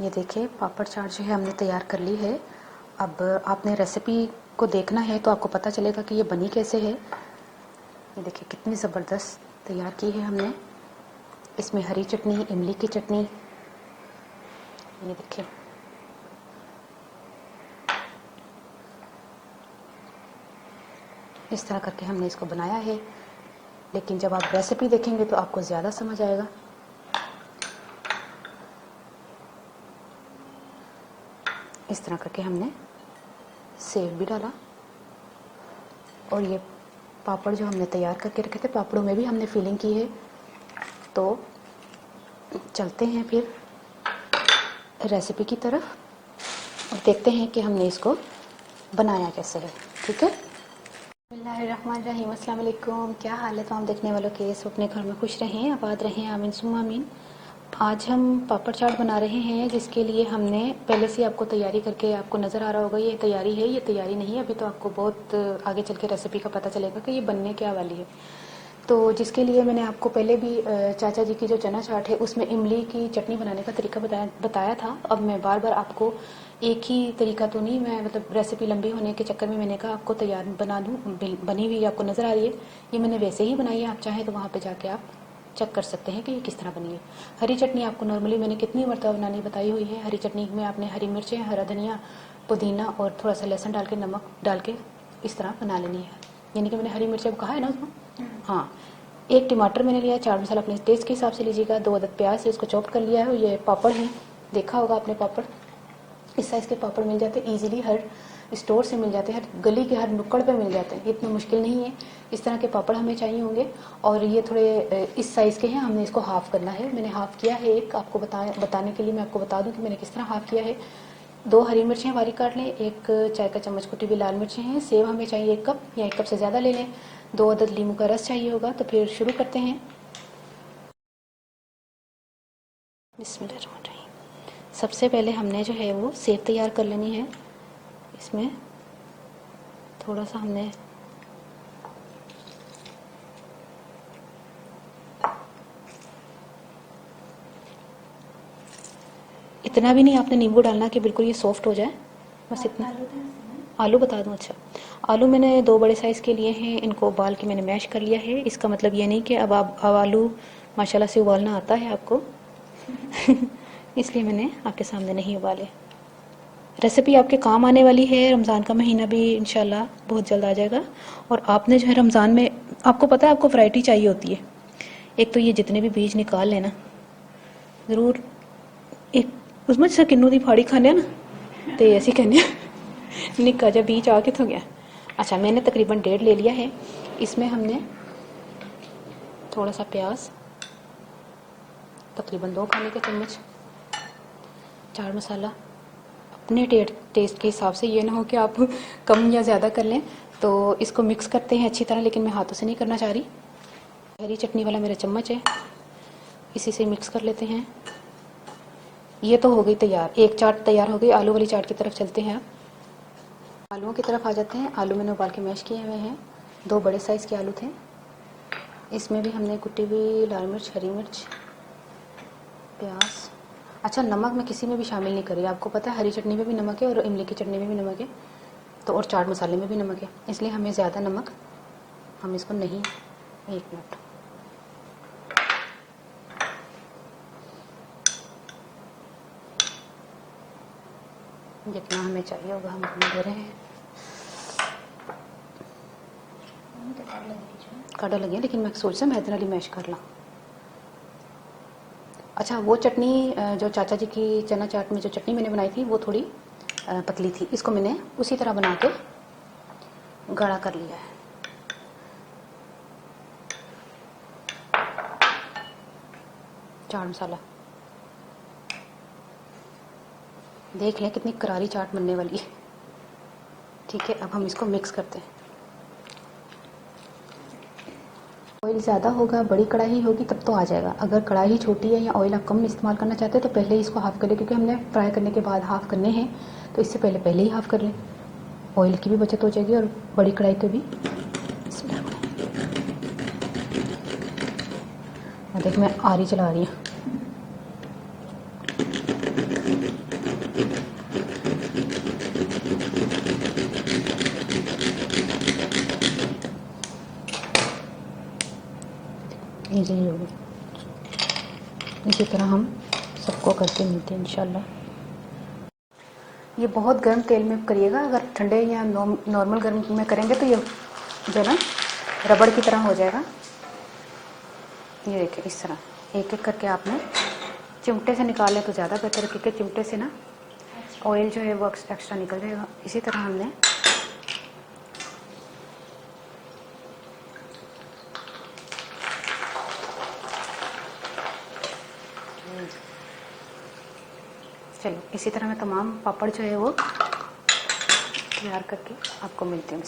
ये देखिए पापड़ चाट जो है हमने तैयार कर ली है। अब आपने रेसिपी को देखना है तो आपको पता चलेगा कि ये बनी कैसे है। ये देखिए कितनी ज़बरदस्त तैयार की है हमने। इसमें हरी चटनी, इमली की चटनी, ये देखिए इस तरह करके हमने इसको बनाया है। लेकिन जब आप रेसिपी देखेंगे तो आपको ज़्यादा समझ आएगा। इस तरह करके हमने सेव भी डाला और ये पापड़ जो हमने तैयार करके रखे थे, पापड़ों में भी हमने फिलिंग की है। तो चलते हैं फिर रेसिपी की तरफ और देखते हैं कि हमने इसको बनाया कैसे है। ठीक है। बिस्मिल्लाहिर्रहमानिर्रहीम, अस्सलाम वालेकुम। क्या हाल है तमाम देखने वालों के? सब अपने घर में खुश रहें, आबाद रहें, आमीन सुम्मा आमीन। आज हम पापड़ चाट बना रहे हैं, जिसके लिए हमने पहले से आपको तैयारी करके, आपको नज़र आ रहा होगा ये तैयारी है, ये तैयारी नहीं है। अभी तो आपको बहुत आगे चल के रेसिपी का पता चलेगा कि ये बनने क्या वाली है। तो जिसके लिए मैंने आपको पहले भी चाचा जी की जो चना चाट है उसमें इमली की चटनी बनाने का तरीका बताया था। अब मैं बार बार आपको एक ही तरीका तो नहीं, मैं मतलब रेसिपी लंबी होने के चक्कर में मैंने कहा आपको तैयार बना दूँ। बनी हुई आपको नज़र आ रही है, ये मैंने वैसे ही बनाई है। आप चाहें तो वहाँ पर जाके आप चेक कर सकते हैं कि ये किस तरह बनी है। हरी चटनी आपको नॉर्मली मैंने कितनी मरतबा बनानी बताई हुई है। हरी चटनी में आपने हरी मिर्चें, हरा धनिया, पुदीना और थोड़ा सा लहसुन डाल के, नमक डाल के इस तरह बना लेनी है। यानी कि मैंने हरी मिर्चें कहा है ना उसमें। हाँ, एक टमाटर मैंने लिया, चाट मसाला अपने टेस्ट के हिसाब से लीजिएगा। 2 अदद प्याज से इसको चॉप कर लिया है। ये पापड़ हैं, देखा होगा आपने पापड़, इस साइज़ के पापड़ मिल जाते हैं ईजिली, हर स्टोर से मिल जाते हैं, हर गली के हर नुक्कड़ पे मिल जाते हैं। इतना मुश्किल नहीं है। इस तरह के पापड़ हमें चाहिए होंगे और ये थोड़े इस साइज़ के हैं। हमने इसको हाफ़ करना है। मैंने हाफ़ किया है एक, आपको बताने के लिए मैं आपको बता दूं कि मैंने किस तरह हाफ़ किया है। 2 हरी मिर्चें बारीक काट लें, 1 चाय का चम्मच कुटी हुई लाल मिर्चें हैं। सेव हमें चाहिए 1 कप या 1 कप से ज़्यादा ले लें। 2 अदद नींबू का रस चाहिए होगा। तो फिर शुरू करते हैं। बिस्मिल्लाहिर्रहमानिर्रहीम। सबसे पहले हमने जो है वो सेव तैयार कर लेनी है। इसमें थोड़ा सा हमने इतना भी नहीं आपने नींबू डालना कि बिल्कुल ये सॉफ्ट हो जाए, बस इतना। आलू बता दूं? अच्छा, आलू मैंने 2 बड़े साइज़ के लिए हैं। इनको उबाल के मैंने मैश कर लिया है। इसका मतलब ये नहीं कि अब आलू माशाल्लाह से उबालना आता है आपको इसलिए मैंने आपके सामने नहीं उबाले। रेसिपी आपके काम आने वाली है। रमज़ान का महीना भी इंशाल्लाह बहुत जल्द आ जाएगा और आपने जो है रमज़ान में, आपको पता है आपको वैरायटी चाहिए होती है। एक तो ये जितने भी बीज निकाल लेना ज़रूर, एक उसमें जैसे किन्नू दी फाड़ी खाने ना, तो ऐसे कहने निक्का जा बीज आके तो गया। अच्छा, मैंने तकरीबन 1.5 ले लिया है। इसमें हमने थोड़ा सा प्याज, तकरीबन 2 खाने के चम्मच, चाट मसाला अपने टेस्ट के हिसाब से, ये ना हो कि आप कम या ज़्यादा कर लें। तो इसको मिक्स करते हैं अच्छी तरह, लेकिन मैं हाथों से नहीं करना चाह रही। हरी चटनी वाला मेरा चम्मच है, इसी से मिक्स कर लेते हैं। ये तो हो गई तैयार, एक चाट तैयार हो गई। आलू वाली चाट की तरफ चलते हैं। अब आलूओं की तरफ आ जाते हैं। आलू मैंने उबाल के मैश किए हुए हैं। 2 बड़े साइज़ के आलू थे। इसमें भी हमने कुटी हुई लाल मिर्च, हरी मिर्च, प्याज। अच्छा, नमक मैं किसी में भी शामिल नहीं करी। आपको पता है हरी चटनी में भी नमक है और इमली की चटनी में भी नमक है, तो और चाट मसाले में भी नमक है, इसलिए हमें ज़्यादा नमक हम इसको नहीं। 1 मिनट, जितना हमें चाहिए होगा हम अपने दे रहे हैं। काढ़ा लगे, लेकिन मैं सोच रहा मैं इतना मैश कर ला। अच्छा, वो चटनी जो चाचा जी की चना चाट में जो चटनी मैंने बनाई थी वो थोड़ी पतली थी। इसको मैंने उसी तरह बना के गाढ़ा कर लिया है। चाट मसाला देख लें कितनी करारी चाट बनने वाली है। ठीक है, अब हम इसको मिक्स करते हैं। ऑयल ज़्यादा होगा, बड़ी कढ़ाई होगी तब तो आ जाएगा। अगर कढ़ाई छोटी है या ऑयल आप कम इस्तेमाल करना चाहते हैं तो पहले ही इसको हाफ़ कर लें, क्योंकि हमने फ्राई करने के बाद हाफ़ करने हैं, तो इससे पहले ही हाफ़ कर लें। ऑयल की भी बचत हो जाएगी और बड़ी कढ़ाई पे भी। देख, मैं आरी चला रही हूँ। इजी होगी। इसी तरह हम सबको करके मिलते हैं इंशाल्लाह। ये बहुत गर्म तेल में करिएगा, अगर ठंडे या नॉर्मल गर्म में करेंगे तो ये जो ना रबड़ की तरह हो जाएगा। ये देखिए इस तरह एक एक करके आपने चिमटे से निकालें तो ज़्यादा बेहतर है, क्योंकि चिमटे से ना ऑयल जो है वो एक्स्ट्रा निकल जाएगा। इसी तरह हमने चलो इसी तरह मैं तमाम पापड़ जो है वो तैयार करके आपको मिलती हूँ।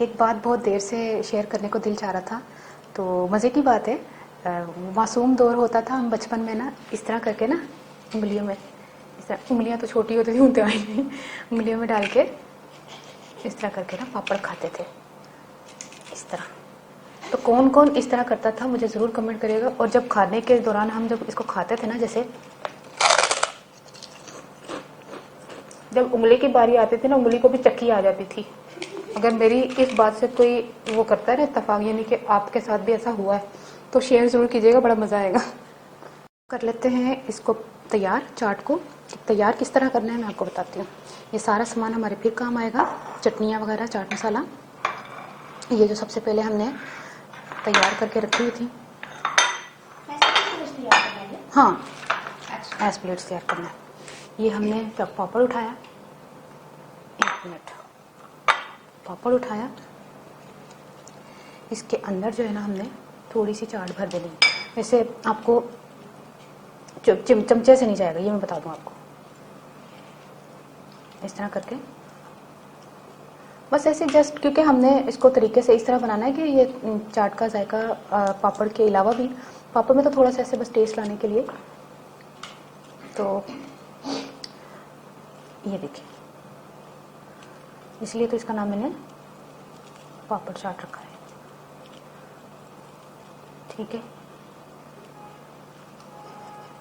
एक बात बहुत देर से शेयर करने को दिल चाह रहा था, तो मज़े की बात है, मासूम दौर होता था हम बचपन में ना, इस तरह करके ना उंगलियों में, इस तरह उंगलियां तो छोटी होती थी उनते आई नहीं, उंगलियों में डाल के इस तरह करके ना पापड़ खाते थे इस तरह। तो कौन कौन इस तरह करता था मुझे ज़रूर कमेंट करिएगा। और जब खाने के दौरान हम जब इसको खाते थे ना, जैसे जब उंगली की बारी आती थी ना, उंगली को भी चक्की आ जाती थी। अगर मेरी इस बात से कोई वो करता है ना इत्तेफाक, यानी कि आपके साथ भी ऐसा हुआ है, तो शेयर ज़रूर कीजिएगा, बड़ा मज़ा आएगा। कर लेते हैं इसको तैयार। चाट को तैयार किस तरह करना है मैं आपको बताती हूँ। ये सारा सामान हमारे फिर काम आएगा, चटनियाँ वगैरह, चाट मसाला। ये जो सबसे पहले हमने तैयार करके रखी हुई थी, हाँ एस प्लेट्स तैयार करना है। ये हमने जब पापड़ उठाया, 1 मिनट, पापड़ उठाया, इसके अंदर जो है ना हमने थोड़ी सी चाट भर देनी। वैसे आपको चमचे से नहीं जाएगा, ये मैं बता दूं आपको। इस तरह करके बस ऐसे जस्ट, क्योंकि हमने इसको तरीके से इस तरह बनाना है कि ये चाट का जायका पापड़ के अलावा भी, पापड़ में तो थोड़ा सा ऐसे बस टेस्ट लाने के लिए। तो ये देखिए, इसलिए तो इसका नाम मैंने पापड़ चाट रखा है, ठीक है।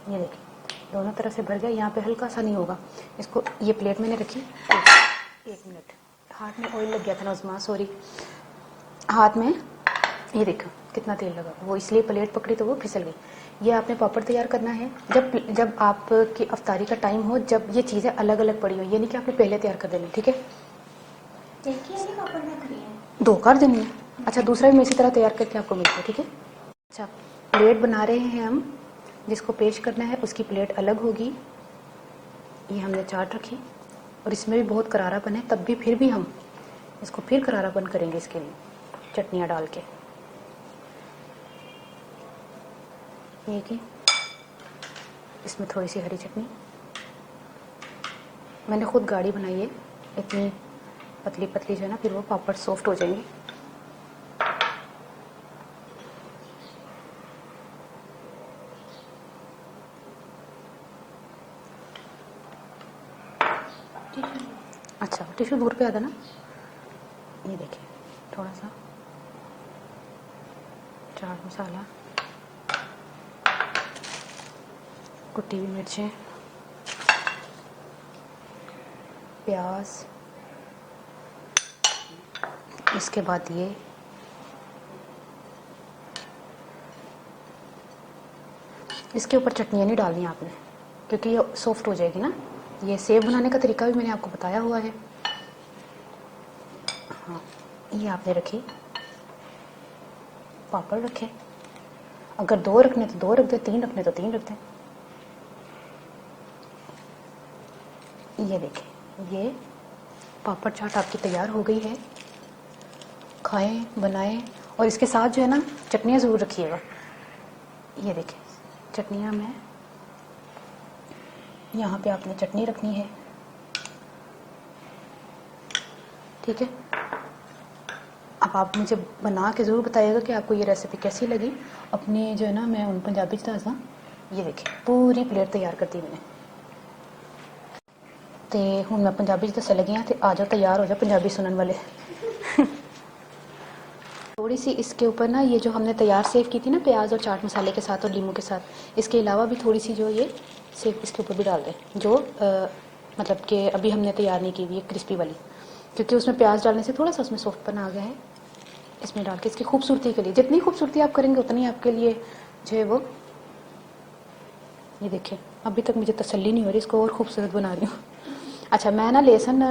ये देखिए दोनों तरफ से भर गया, यहाँ पे हल्का सा नहीं होगा। इसको ये प्लेट मैंने रखी, 1 मिनट, हाथ में ऑयल लग गया था ना उस्मा, सॉरी, हाथ में, ये देखो कितना तेल लगा, वो इसलिए प्लेट पकड़ी तो वो फिसल गई। ये आपने पापड़ तैयार करना है जब आपकी अफ्तारी का टाइम हो, जब ये चीज़ें अलग अलग पड़ी हो, ये नहीं कि आपने पहले तैयार कर देनी, ठीक है। दो कर देनी है, अच्छा दूसरा भी मैं इसी तरह तैयार करके आपको मिलता है, ठीक है। अच्छा प्लेट बना रहे हैं हम, जिसको पेश करना है उसकी प्लेट अलग होगी। ये हमने चाट रखी और इसमें भी बहुत करारापन है, तब भी फिर भी हम इसको फिर करारापन करेंगे इसके लिए चटनियाँ डाल के। ये की इसमें थोड़ी सी हरी चटनी, मैंने खुद गाढ़ी बनाई है, इतनी पतली पतली जो है ना, फिर वो पापड़ सॉफ्ट हो जाएंगे। अच्छा टिश्यू दूर पे आ ना। ये देखिए थोड़ा सा चाट मसाला, कुटी हुई मिर्चें, प्याज, इसके बाद ये इसके ऊपर चटनियाँ नहीं डालनी आपने, क्योंकि ये सॉफ्ट हो जाएगी ना। ये सेव बनाने का तरीका भी मैंने आपको बताया हुआ है। हाँ ये आपने रखी, पापड़ रखे, अगर 2 रखने तो 2 रख दे, 3 रखने तो 3 रख दे। ये देखिए ये पापड़ चाट आपकी तैयार हो गई है। खाएं, बनाएं, और इसके साथ जो है ना चटनियाँ ज़रूर रखिएगा। ये देखिए चटनियाँ में यहाँ पे आपने चटनी रखनी है, ठीक है। अब आप मुझे बना के ज़रूर बताइएगा कि आपको ये रेसिपी कैसी लगी। अपनी जो है ना मैं उन पंजाबी ताज़ा, ये देखिए पूरी प्लेट तैयार कर दी मैंने। तो हूँ मैं पंजाबी दसन लगी हाँ, तो आ जाओ तैयार हो जाओ पंजाबी सुनने वाले। थोड़ी सी इसके ऊपर ना ये जो हमने तैयार सेव की थी ना प्याज और चाट मसाले के साथ और लीमू के साथ, इसके अलावा भी थोड़ी सी जो ये सेव इसके ऊपर भी डाल दें, जो मतलब कि अभी हमने तैयार नहीं की हुई है क्रिस्पी वाली, क्योंकि उसमें प्याज डालने से थोड़ा सा उसमें सॉफ्टपन आ गया है। इसमें डाल के इसकी खूबसूरती के लिए, जितनी खूबसूरती आप करेंगे उतनी आपके लिए जो है वो, ये देखिए अभी तक मुझे तसल्ली नहीं हो रही, इसको और खूबसूरत बना रही हूँ। अच्छा, मैं ना लेसन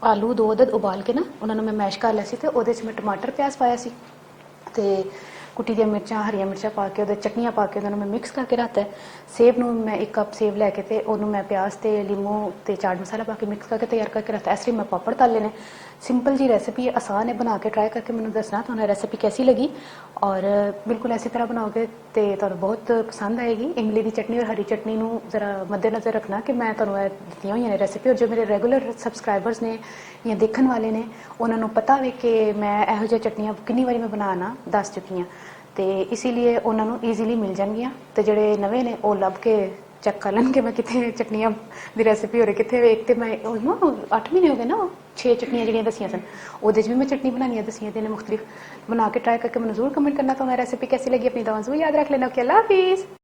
आलू 2 अदद उबाल के ना उन्होंने मैं मैश कर लिया सी, तो ਉਹਦੇ 'ਚ मैं टमाटर प्याज पाया सी ਤੇ ਕੁੱਟੀ ਦੀਆਂ ਮਿਰਚਾਂ ਹਰੀਆਂ ਮਿਰਚਾਂ ਪਾ ਕੇ ਉਹਦੇ ਚਟਨੀਆਂ ਪਾ ਕੇ ਉਹਨਾਂ ਨੂੰ ਮੈਂ ਮਿਕਸ ਕਰਕੇ ਰੱਖਤਾ ਹੈ। ਸੇਬ ਨੂੰ ਮੈਂ 1 ਕੱਪ ਸੇਬ ਲੈ ਕੇ ਤੇ ਉਹਨੂੰ ਮੈਂ ਪਿਆਜ਼ ਤੇ ਲੀਮੋ ਤੇ ਚਾਟ ਮਸਾਲਾ ਪਾ ਕੇ ਮਿਕਸ ਕਰਕੇ ਤਿਆਰ ਕਰਕੇ ਰੱਖਤਾ। ਇਸ ਲਈ मैं पापड़ तल लेने। सिंपल जी रेसिपी है, आसान है, बना के ट्राई करके मैंने दसना तो रेसिपी कैसी लगी, और बिल्कुल इसी तरह बनाओगे तो तुहानू बहुत पसंद आएगी। इमली की चटनी और हरी चटनी नू जरा मद्देनज़र रखना कि मैं तुहानू दित्तियां होईयां ने रेसिपी, और जो मेरे रेगुलर सबसक्राइबर्स ने या देखने वाले ने उन्होंने पता भी कि मैं इहो जिही चटनियां कितनी बारी मैं बनाना दस चुकी हाँ, तो इसीलिए उन्होंने ईजीली मिल जाएगियाँ। तो जोड़े नवे ने वो लभ के चेक कर लें कि मैं कितने चटनियां की रेसिपी हो रही कितने। एक तो मैं 8 महीने हो गए ना 6 चटनियां जो दसियां सन, वो भी मैं चटनी बनानी दसियां थे मुख्तलिफ, बना के ट्राई करके मैं जरूर कमेंट करना तो मैं रेसिपी कैसी लगी। अपनी दवा जरूर याद रख लेना। ओके, अल्लाह हाफिज़।